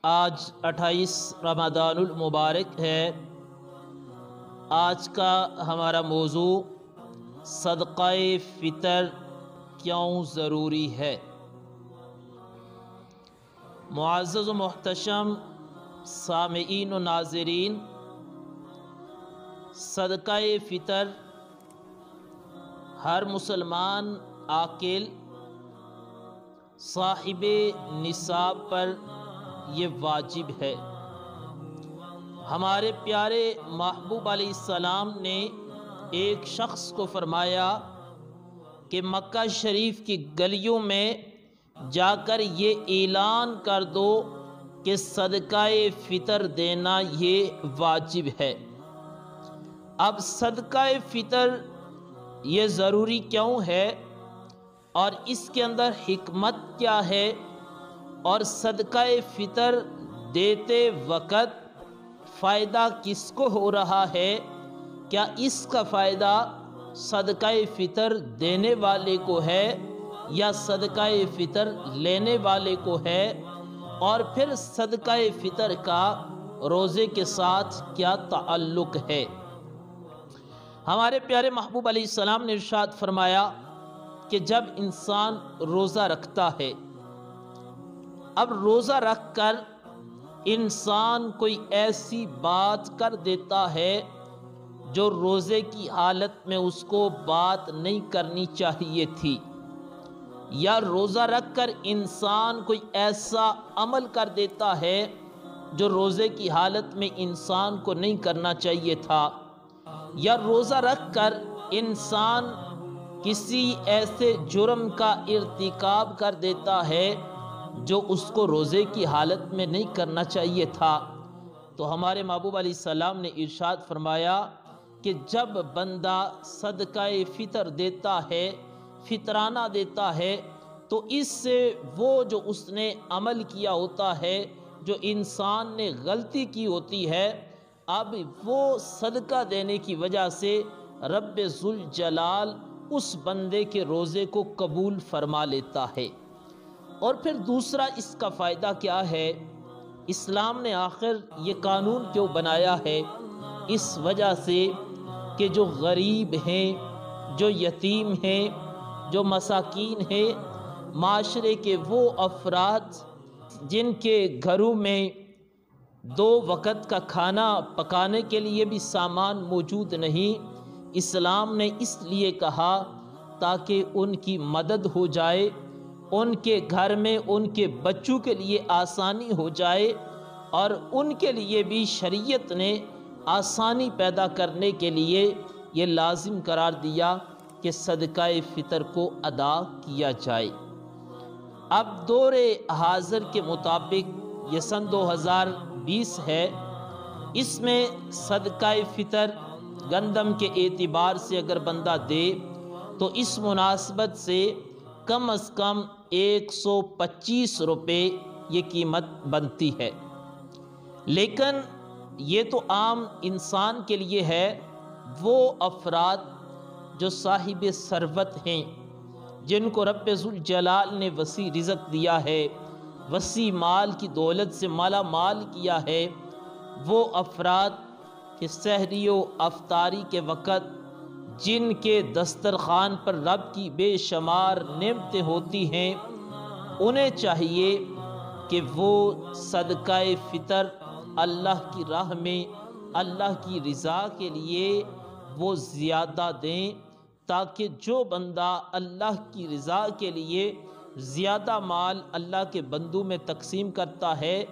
آج 28 رمضان المبارک ہے۔ آج کا ہمارا موضوع صدقہ فطر کیوں ضروری ہے۔ معزز و محتشم سامعین و ناظرین، صدقہ فطر ہر مسلمان عاقل صاحب نصاب پر یہ واجب ہے۔ ہمارے پیارے محبوب علیہ السلام نے ایک شخص کو فرمایا کہ مکہ شریف کی گلیوں میں جا کر یہ اعلان کر دو کہ صدقہ فطر دینا یہ واجب ہے۔ اب صدقہ فطر یہ ضروری کیوں ہے اور اس کے اندر حکمت کیا ہے، اور صدقہ فطر دیتے وقت فائدہ کس کو ہو رہا ہے؟ کیا اس کا فائدہ صدقہ فطر دینے والے کو ہے یا صدقہ فطر لینے والے کو ہے؟ اور پھر صدقہ فطر کا روزے کے ساتھ کیا تعلق ہے؟ ہمارے پیارے محبوب علیہ السلام نے ارشاد فرمایا کہ جب انسان روزہ رکھتا ہے، اب روزہ رکھ کر انسان کوئی ایسی بات کر دیتا ہے جو روزے کی حالت میں اس کو بات نہیں کرنی چاہیے تھی، یا روزہ رکھ کر انسان کوئی ایسا عمل کر دیتا ہے جو روزے کی حالت میں انسان کو نہیں کرنا چاہیے تھا، یا روزہ رکھ کر انسان کسی ایسے جرم کا ارتکاب کر دیتا ہے جو اس کو روزے کی حالت میں نہیں کرنا چاہیے تھا، تو ہمارے محبوب علیہ السلام نے ارشاد فرمایا کہ جب بندہ صدقہ فطر دیتا ہے، فطرانہ دیتا ہے، تو اس سے وہ جو اس نے عمل کیا ہوتا ہے، جو انسان نے غلطی کی ہوتی ہے، اب وہ صدقہ دینے کی وجہ سے رب ذوالجلال اس بندے کے روزے کو قبول فرما لیتا ہے۔ اور پھر دوسرا اس کا فائدہ کیا ہے؟ اسلام نے آخر یہ قانون کیوں بنایا ہے؟ اس وجہ سے کہ جو غریب ہیں، جو یتیم ہیں، جو مساکین ہیں، معاشرے کے وہ افراد جن کے گھروں میں 2 وقت کا کھانا پکانے کے لیے بھی سامان موجود نہیں، اسلام نے اس لیے کہا تاکہ ان کی مدد ہو جائے، ان کے گھر میں ان کے بچوں کے لیے آسانی ہو جائے، اور ان کے لیے بھی شریعت نے آسانی پیدا کرنے کے لیے یہ لازم قرار دیا کہ صدقہ فطر کو ادا کیا جائے۔ اب دور حاضر کے مطابق یہ سن 2020 ہے، اس میں صدقہ فطر گندم کے اعتبار سے اگر بندہ دے تو اس مناسبت سے کم از کم 125 روپے یہ قیمت بنتی ہے، لیکن یہ تو عام انسان کے لیے ہے۔ وہ افراد جو صاحب ثروت ہیں، جن کو رب ذوالجلال نے وسیع رزق دیا ہے، وسیع مال کی دولت سے مالا مال کیا ہے، وہ افراد کہ سحری و افطاری کے وقت جن کے دسترخوان پر رب کی بے شمار نعمتیں ہوتی ہیں، انہیں چاہیے کہ وہ صدقہ فطر اللہ کی راہ میں اللہ کی رضا کے لیے وہ زیادہ دیں، تاکہ جو بندہ اللہ کی رضا کے لیے زیادہ مال اللہ کے بندوں میں تقسیم کرتا ہے،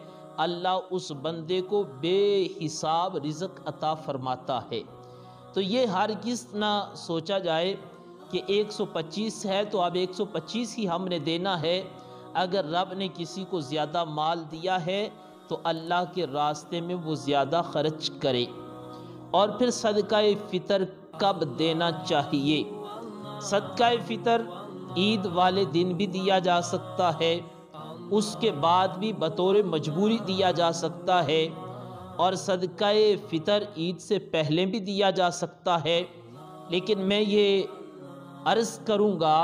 اللہ اس بندے کو بے حساب رزق عطا فرماتا ہے۔ تو یہ ہرگز نہ سوچا جائے کہ 125 ہے تو اب 125 ہی ہم نے دینا ہے۔ اگر رب نے کسی کو زیادہ مال دیا ہے تو اللہ کے راستے میں وہ زیادہ خرچ کرے۔ اور پھر صدقہ فطر کب دینا چاہیے؟ صدقہ فطر عید والے دن بھی دیا جا سکتا ہے، اس کے بعد بھی بطور مجبوری دیا جا سکتا ہے، اور صدقہ فطر عید سے پہلے بھی دیا جا سکتا ہے، لیکن میں یہ عرض کروں گا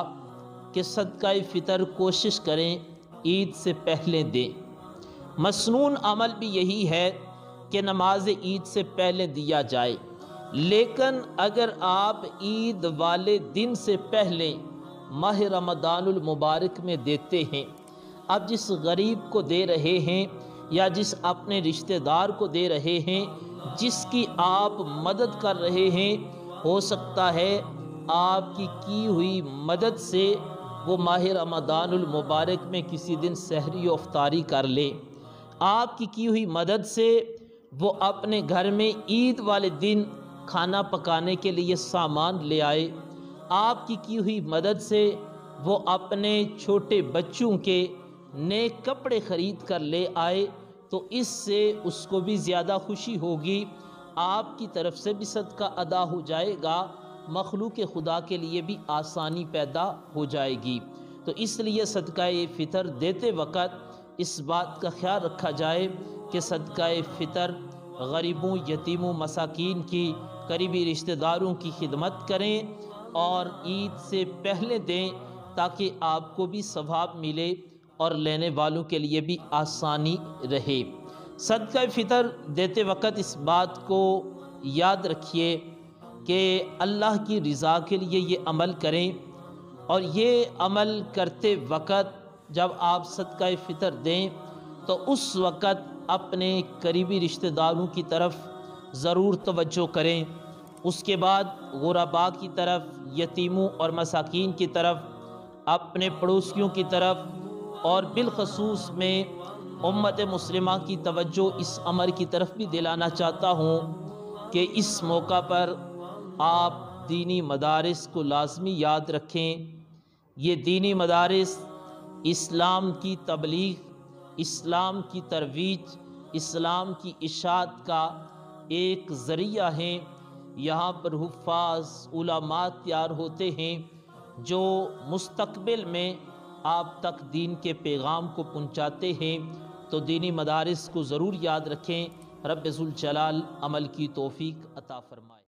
کہ صدقہ فطر کوشش کریں عید سے پہلے دیں۔ مسنون عمل بھی یہی ہے کہ نماز عید سے پہلے دیا جائے، لیکن اگر آپ عید والے دن سے پہلے ماہ رمضان المبارک میں دیتے ہیں، اب جس غریب کو دے رہے ہیں یا جس اپنے رشتہ دار کو دے رہے ہیں، جس کی آپ مدد کر رہے ہیں، ہو سکتا ہے آپ کی ہوئی مدد سے وہ ماہ رمضان المبارک میں کسی دن سحری و افطاری کر لے، آپ کی ہوئی مدد سے وہ اپنے گھر میں عید والے دن کھانا پکانے کے لیے سامان لے آئے، آپ کی ہوئی مدد سے وہ اپنے چھوٹے بچوں کے نئے کپڑے خرید کر لے آئے، تو اس سے اس کو بھی زیادہ خوشی ہوگی، آپ کی طرف سے بھی صدقہ ادا ہو جائے گا، مخلوق خدا کے لیے بھی آسانی پیدا ہو جائے گی۔ تو اس لیے صدقہ فطر دیتے وقت اس بات کا خیال رکھا جائے کہ صدقہ فطر غریبوں، یتیموں، مساکین کی، قریبی رشتہ داروں کی خدمت کریں اور عید سے پہلے دیں، تاکہ آپ کو بھی ثواب ملے اور لینے والوں کے لیے بھی آسانی رہے۔ صدقہ فطر دیتے وقت اس بات کو یاد رکھیے کہ اللہ کی رضا کے لیے یہ عمل کریں، اور یہ عمل کرتے وقت جب آپ صدقہ فطر دیں تو اس وقت اپنے قریبی رشتہ داروں کی طرف ضرور توجہ کریں، اس کے بعد غرباء کی طرف، یتیموں اور مساکین کی طرف، اپنے پڑوسیوں کی طرف، اور بالخصوص میں امت مسلمہ کی توجہ اس امر کی طرف بھی دلانا چاہتا ہوں کہ اس موقع پر آپ دینی مدارس کو لازمی یاد رکھیں۔ یہ دینی مدارس اسلام کی تبلیغ، اسلام کی ترویج، اسلام کی اشاعت کا ایک ذریعہ ہیں۔ یہاں پر حفاظ، علماء تیار ہوتے ہیں جو مستقبل میں آپ تک دین کے پیغام کو پہنچاتے ہیں، تو دینی مدارس کو ضرور یاد رکھیں۔ رب ذوالجلال عمل کی توفیق عطا فرمائے۔